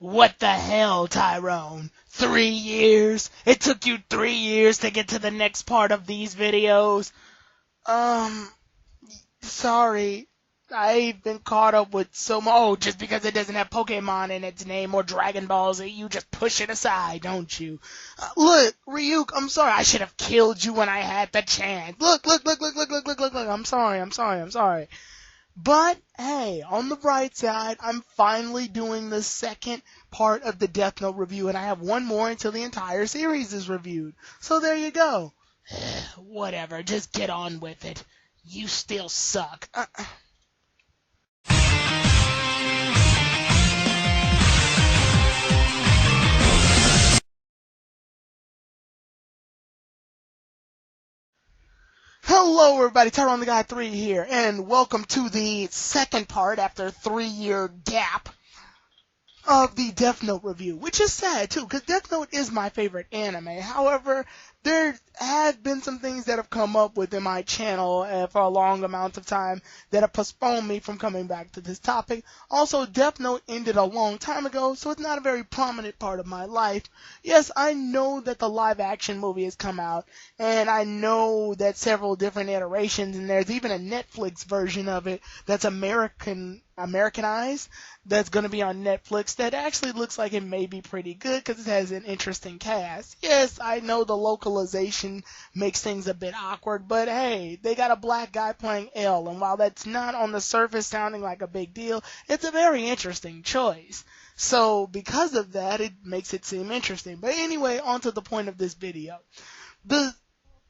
What the hell, Tyrone? 3 years? It took you 3 years to get to the next part of these videos? Um, Sorry. I've been caught up with so much. Oh, just because it doesn't have Pokemon in its name or Dragon Ball Z, you just push it aside, don't you? Look, Ryuk, I'm sorry. I should have killed you when I had the chance. Look. I'm sorry. But, hey, on the bright side, I'm finally doing the second part of the Death Note review, and I have one more until the entire series is reviewed. So there you go. Whatever, just get on with it. You still suck. Hello everybody, Tyrone the Guy 3 here, and welcome to the second part after a 3-year gap of the Death Note review, which is sad too, because Death Note is my favorite anime. However, there have been some things that have come up within my channel for a long amount of time that have postponed me from coming back to this topic. Also, Death Note ended a long time ago, so it's not a very prominent part of my life. Yes, I know that the live-action movie has come out, and I know that several different iterations, and there's even a Netflix version of it that's Americanized, that's going to be on Netflix, that actually looks like it may be pretty good because it has an interesting cast. Yes, I know the localization makes things a bit awkward, but hey, they got a black guy playing L, and while that's not on the surface sounding like a big deal, it's a very interesting choice. So because of that, it makes it seem interesting. But anyway, on to the point of this video. The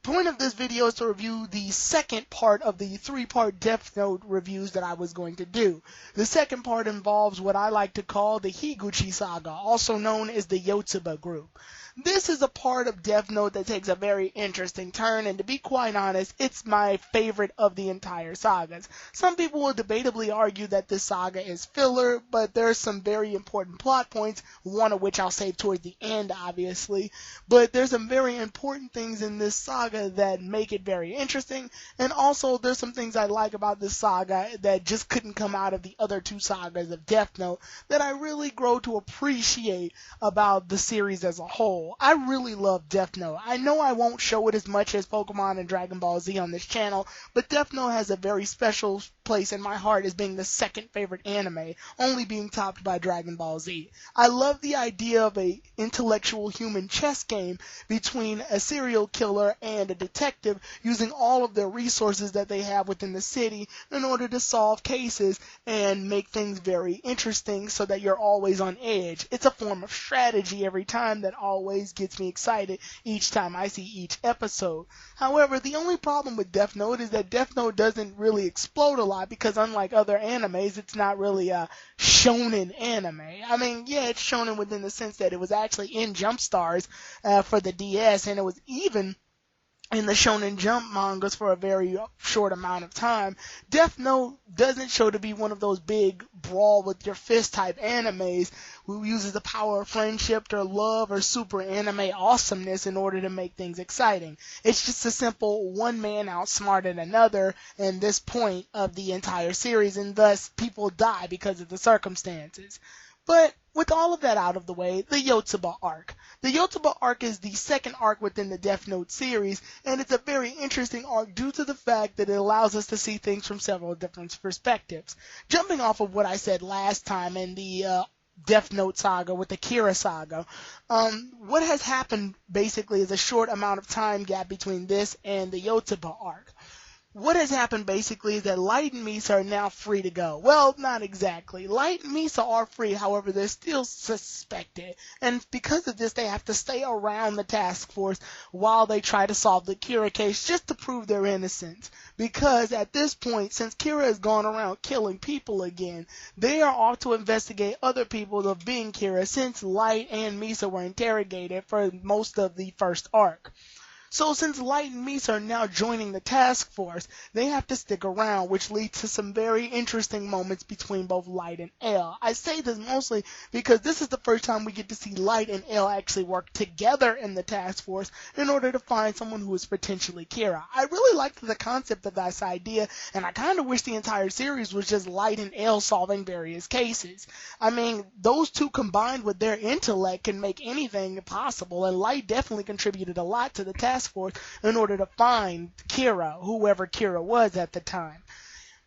point of this video is to review the second part of the 3-part Death Note reviews that I was going to do. The second part involves what I like to call the Higuchi Saga, also known as the Yostuba group. This is a part of Death Note that takes a very interesting turn, and to be quite honest, it's my favorite of the entire sagas. Some people will debatably argue that this saga is filler, but there's some very important plot points, one of which I'll save towards the end, obviously. But there's some very important things in this saga that make it very interesting, and also there's some things I like about this saga that just couldn't come out of the other 2 sagas of Death Note that I really grow to appreciate about the series as a whole. I really love Death Note. I know I won't show it as much as Pokemon and Dragon Ball Z on this channel, but Death Note has a very special place in my heart as being the second favorite anime, only being topped by Dragon Ball Z. I love the idea of a intellectual human chess game between a serial killer and a detective using all of the resources that they have within the city in order to solve cases and make things very interesting so that you're always on edge. It's a form of strategy every time that always gets me excited each time I see each episode. However, the only problem with Death Note is that Death Note doesn't really explode a lot because unlike other animes, it's not really a shonen anime. I mean, yeah, it's shonen within the sense that it was actually in Jump Stars for the DS, and it was even in the Shonen Jump mangas for a very short amount of time. Death Note doesn't show to be one of those big brawl with your fist type animes who uses the power of friendship or love or super anime awesomeness in order to make things exciting. It's just a simple one man outsmarted another in this point of the entire series, and thus people die because of the circumstances. But with all of that out of the way, the Yostuba arc. The Yostuba arc is the second arc within the Death Note series, and it's a very interesting arc due to the fact that it allows us to see things from several different perspectives. Jumping off of what I said last time in the Death Note saga with the Kira saga, what has happened basically is a short amount of time gap between this and the Yostuba arc. What has happened basically is that Light and Misa are now free to go. Well, not exactly. Light and Misa are free, however, they're still suspected. And because of this, they have to stay around the task force while they try to solve the Kira case just to prove their innocence. Because at this point, since Kira has gone around killing people again, they are ought to investigate other people of being Kira since Light and Misa were interrogated for most of the first arc. So since Light and Misa are now joining the task force, they have to stick around, which leads to some very interesting moments between both Light and L. I say this mostly because this is the first time we get to see Light and L actually work together in the task force in order to find someone who is potentially Kira. I really liked the concept of this idea, and I kind of wish the entire series was just Light and L solving various cases. I mean, those two combined with their intellect can make anything possible, and Light definitely contributed a lot to the task force in order to find Kira, whoever Kira was at the time.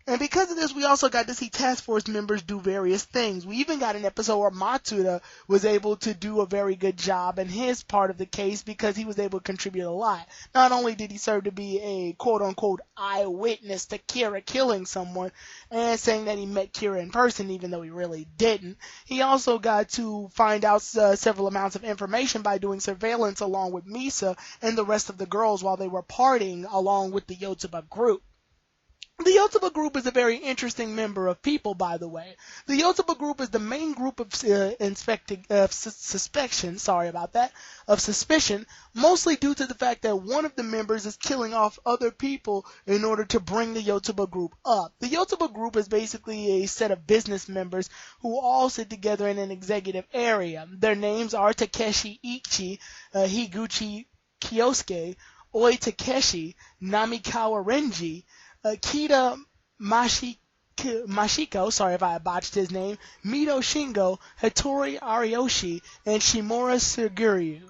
And because of this, we also got to see task force members do various things. We even got an episode where Matsuda was able to do a very good job in his part of the case because he was able to contribute a lot. Not only did he serve to be a quote-unquote eyewitness to Kira killing someone and saying that he met Kira in person even though he really didn't, he also got to find out several amounts of information by doing surveillance along with Misa and the rest of the girls while they were partying along with the Yostuba group. The Yostuba group is a very interesting member of people, by the way. The Yostuba group is the main group of suspicion, mostly due to the fact that one of the members is killing off other people in order to bring the Yostuba group up. The Yostuba group is basically a set of business members who all sit together in an executive area. Their names are Takeshi Ichi, Higuchi Kyosuke, Oi Takeshi, Namikawa Renji, Kita Mashiko, sorry if I botched his name, Mito Shingo, Hattori Ariyoshi, and Shimura Sugiryu.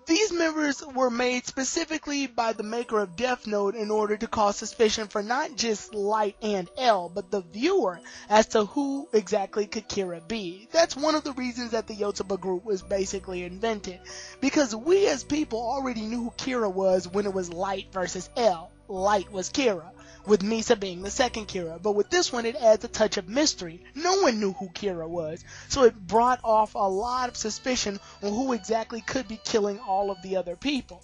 These members were made specifically by the maker of Death Note in order to cause suspicion for not just Light and L, but the viewer as to who exactly could Kira be. That's one of the reasons that the Yostuba group was basically invented, because we as people already knew who Kira was when it was Light versus L. Light was Kira, with Misa being the second Kira, but with this one it adds a touch of mystery. No one knew who Kira was, so it brought off a lot of suspicion on who exactly could be killing all of the other people.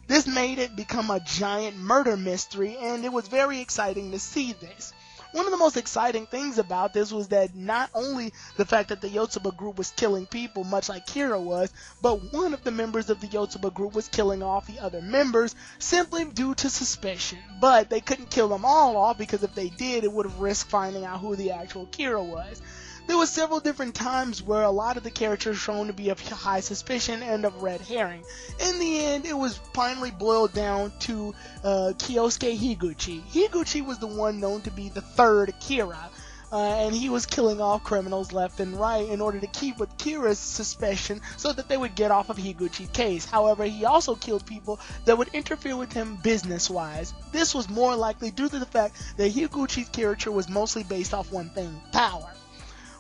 This made it become a giant murder mystery, and it was very exciting to see this. One of the most exciting things about this was that not only the fact that the Yostuba group was killing people much like Kira was, but one of the members of the Yostuba group was killing off the other members simply due to suspicion. But they couldn't kill them all off because if they did, it would have risked finding out who the actual Kira was. There were several different times where a lot of the characters shown to be of high suspicion and of red herring. In the end, it was finally boiled down to Kyosuke Higuchi. Higuchi was the one known to be the third Kira, and he was killing off criminals left and right in order to keep with Kira's suspicion so that they would get off of Higuchi's case. However, he also killed people that would interfere with him business-wise. This was more likely due to the fact that Higuchi's character was mostly based off one thing: power.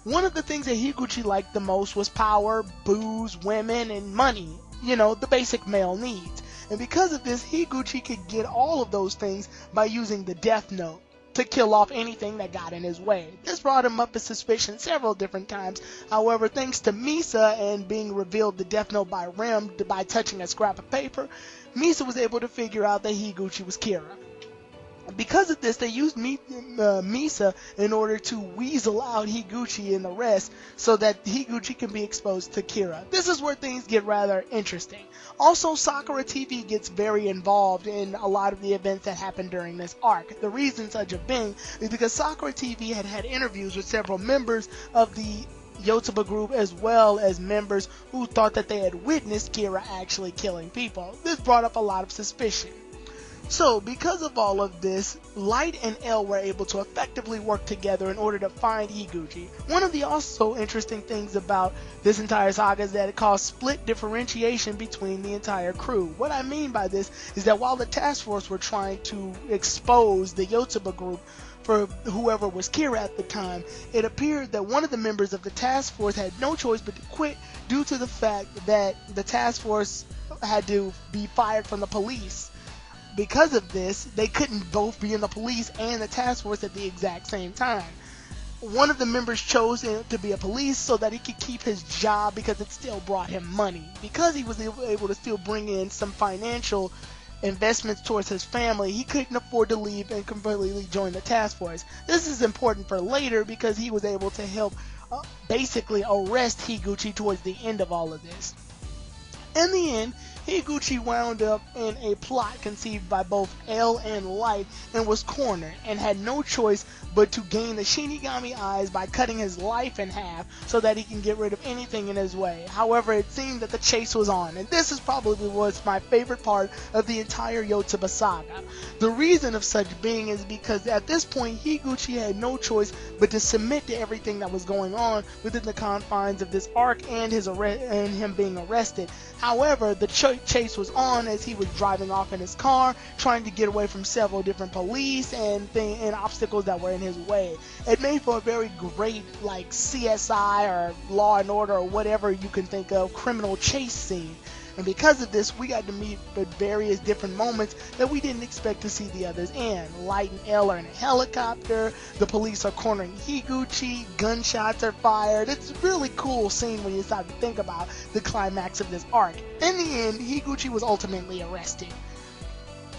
One of the things that Higuchi liked the most was power, booze, women, and money. You know, the basic male needs. And because of this, Higuchi could get all of those things by using the Death Note to kill off anything that got in his way. This brought him up as suspicion several different times. However, thanks to Misa and being revealed the Death Note by Rem by touching a scrap of paper, Misa was able to figure out that Higuchi was Kira. Because of this, they used Misa in order to weasel out Higuchi and the rest so that Higuchi can be exposed to Kira. This is where things get rather interesting. Also, Sakura TV gets very involved in a lot of the events that happened during this arc. The reason such a being is because Sakura TV had interviews with several members of the Yostuba group as well as members who thought that they had witnessed Kira actually killing people. This brought up a lot of suspicion. So, because of all of this, Light and L were able to effectively work together in order to find Higuchi. One of the also interesting things about this entire saga is that it caused split differentiation between the entire crew. What I mean by this is that while the task force were trying to expose the Yostuba group for whoever was Kira at the time, it appeared that one of the members of the task force had no choice but to quit due to the fact that the task force had to be fired from the police. Because of this, they couldn't both be in the police and the task force at the exact same time. One of the members chose to be a police so that he could keep his job because it still brought him money. Because he was able to still bring in some financial investments towards his family, he couldn't afford to leave and completely join the task force. This is important for later because he was able to help basically arrest Higuchi towards the end of all of this. In the end, Higuchi wound up in a plot conceived by both L and Light and was cornered and had no choice but to gain the Shinigami eyes by cutting his life in half so that he can get rid of anything in his way. However, it seemed that the chase was on, and this is probably what's my favorite part of the entire Yostuba saga. The reason of such being is because at this point Higuchi had no choice but to submit to everything that was going on within the confines of this arc and him being arrested. However, the chase was on as he was driving off in his car, trying to get away from several different police and obstacles that were in his way. It made for a very great, like, CSI or Law and Order or whatever you can think of, criminal chase scene. And because of this, we got to meet at various different moments that we didn't expect to see the others in. Light and L are in a helicopter, the police are cornering Higuchi, gunshots are fired. It's a really cool scene when you start to think about the climax of this arc. In the end, Higuchi was ultimately arrested.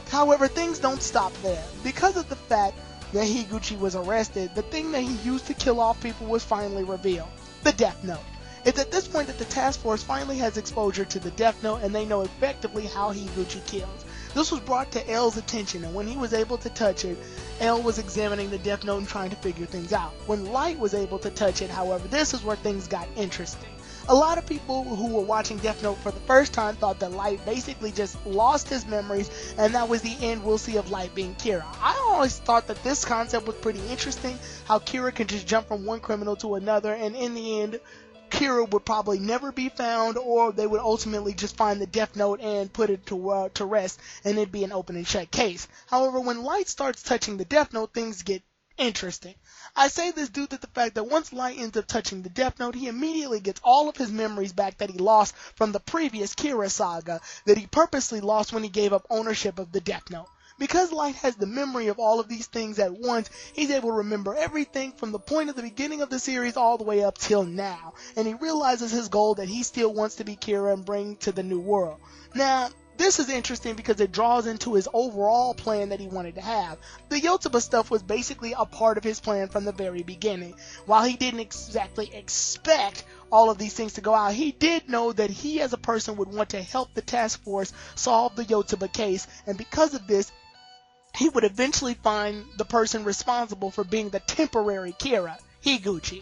However, things don't stop there. Because of the fact that Higuchi was arrested, the thing that he used to kill off people was finally revealed: the Death Note. It's at this point that the task force finally has exposure to the Death Note and they know effectively how Higuchi kills. This was brought to L's attention, and when he was able to touch it, L was examining the Death Note and trying to figure things out. When Light was able to touch it, however, this is where things got interesting. A lot of people who were watching Death Note for the first time thought that Light basically just lost his memories and that was the end we'll see of Light being Kira. I always thought that this concept was pretty interesting, how Kira can just jump from one criminal to another, and in the end, Kira would probably never be found, or they would ultimately just find the Death Note and put it to rest, and it'd be an open and shut case. However, when Light starts touching the Death Note, things get interesting. I say this due to the fact that once Light ends up touching the Death Note, he immediately gets all of his memories back that he lost from the previous Kira saga that he purposely lost when he gave up ownership of the Death Note. Because Light has the memory of all of these things at once, he's able to remember everything from the point of the beginning of the series all the way up till now, and he realizes his goal that he still wants to be Kira and bring to the new world. Now, this is interesting because it draws into his overall plan that he wanted to have. The Yostuba stuff was basically a part of his plan from the very beginning. While he didn't exactly expect all of these things to go out, he did know that he as a person would want to help the task force solve the Yostuba case, and because of this, he would eventually find the person responsible for being the temporary Kira, Higuchi.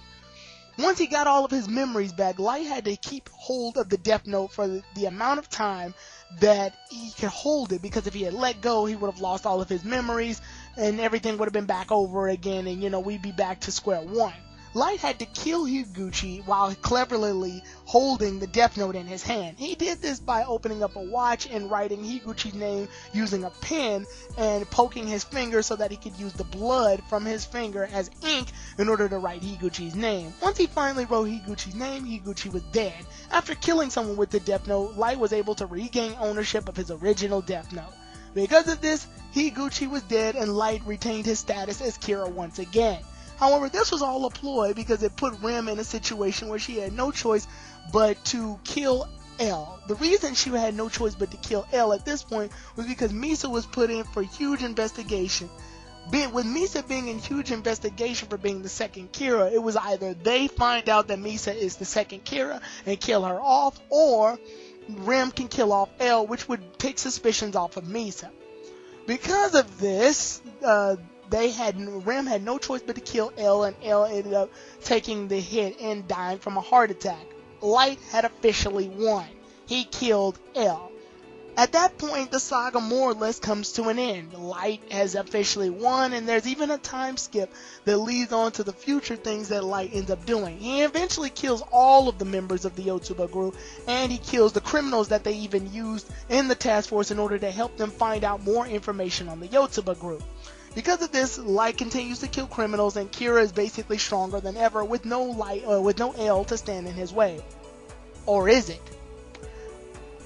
Once he got all of his memories back, Light had to keep hold of the Death Note for the amount of time that he could hold it, because if he had let go, he would have lost all of his memories and everything would have been back over again, and we'd be back to square one. Light had to kill Higuchi while cleverly holding the Death Note in his hand. He did this by opening up a watch and writing Higuchi's name using a pen and poking his finger so that he could use the blood from his finger as ink in order to write Higuchi's name. Once he finally wrote Higuchi's name, Higuchi was dead. After killing someone with the Death Note, Light was able to regain ownership of his original Death Note. Because of this, Higuchi was dead and Light retained his status as Kira once again. However, this was all a ploy because it put Rem in a situation where she had no choice but to kill L. The reason she had no choice but to kill L at this point was because Misa was put in for huge investigation. With Misa being in huge investigation for being the second Kira, it was either they find out that Misa is the second Kira and kill her off, or Rem can kill off L, which would take suspicions off of Misa. Because of this, Rem had no choice but to kill L, and L ended up taking the hit and dying from a heart attack. Light had officially won. He killed L. At that point, the saga more or less comes to an end. Light has officially won, and there's even a time skip that leads on to the future things that Light ends up doing. He eventually kills all of the members of the Yostuba group, and he kills the criminals that they even used in the task force in order to help them find out more information on the Yostuba group. Because of this, Light continues to kill criminals, and Kira is basically stronger than ever with no L to stand in his way. Or is it?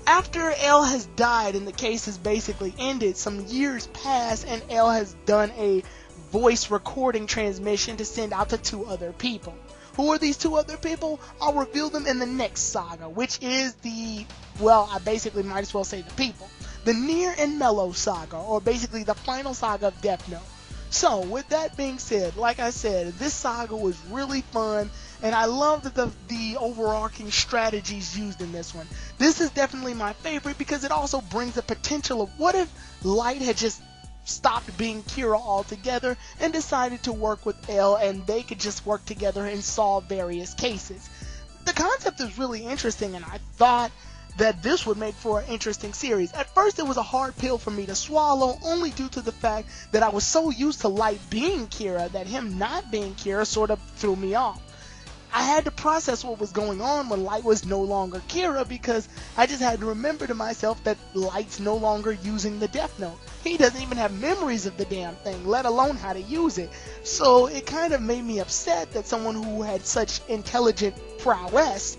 After L has died and the case is basically ended, some years pass and L has done a voice recording transmission to send out to two other people. Who are these two other people? I'll reveal them in the next saga, which is I basically might as well say the people. The Near and Mellow saga, or basically the final saga of Death Note. So, with that being said, like I said, this saga was really fun, and I love the overarching strategies used in this one. This is definitely my favorite because it also brings the potential of what if Light had just stopped being Kira altogether and decided to work with L, and they could just work together and solve various cases. The concept is really interesting, and I thought that this would make for an interesting series. At first it was a hard pill for me to swallow, only due to the fact that I was so used to Light being Kira that him not being Kira sort of threw me off. I had to process what was going on when Light was no longer Kira, because I just had to remember to myself that Light's no longer using the Death Note. He doesn't even have memories of the damn thing, let alone how to use it. So it kind of made me upset that someone who had such intelligent prowess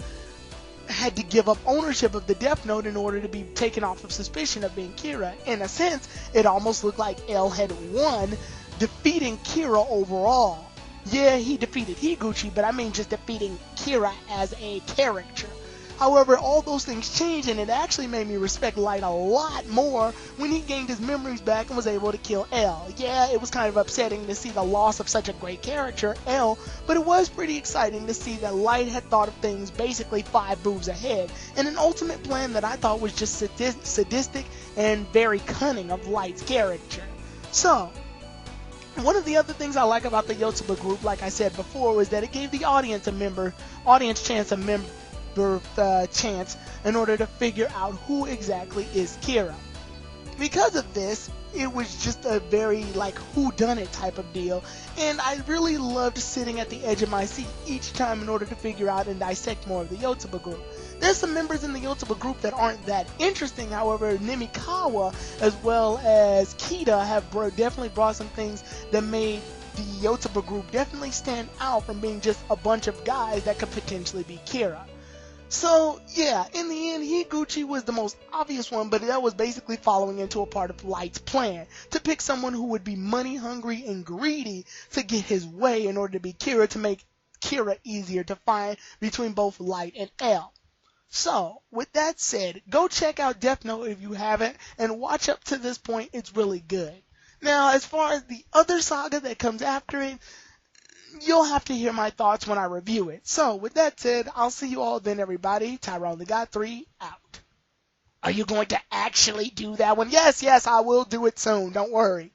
had to give up ownership of the Death Note in order to be taken off of suspicion of being Kira. In a sense, it almost looked like L had won, defeating Kira overall. Yeah, he defeated Higuchi, but I mean just defeating Kira as a character. However, all those things changed, and it actually made me respect Light a lot more when he gained his memories back and was able to kill L. Yeah, it was kind of upsetting to see the loss of such a great character, L, but it was pretty exciting to see that Light had thought of things basically 5 moves ahead, and an ultimate plan that I thought was just sadistic and very cunning of Light's character. So, one of the other things I like about the Yostuba group, like I said before, was that it gave the audience chance in order to figure out who exactly is Kira. Because of this, it was just a very whodunit type of deal, and I really loved sitting at the edge of my seat each time in order to figure out and dissect more of the Yostuba group. There's some members in the Yostuba group that aren't that interesting, however, Nimikawa as well as Kita have definitely brought some things that made the Yostuba group definitely stand out from being just a bunch of guys that could potentially be Kira. So, yeah, in the end, Higuchi was the most obvious one, but that was basically following into a part of Light's plan, to pick someone who would be money hungry and greedy to get his way in order to be Kira, to make Kira easier to find between both Light and L. So, with that said, go check out Death Note if you haven't, and watch up to this point, it's really good. Now, as far as the other saga that comes after it, you'll have to hear my thoughts when I review it. So, with that said, I'll see you all then, everybody. Tyrone the God 3, out. Are you going to actually do that one? Yes, I will do it soon. Don't worry.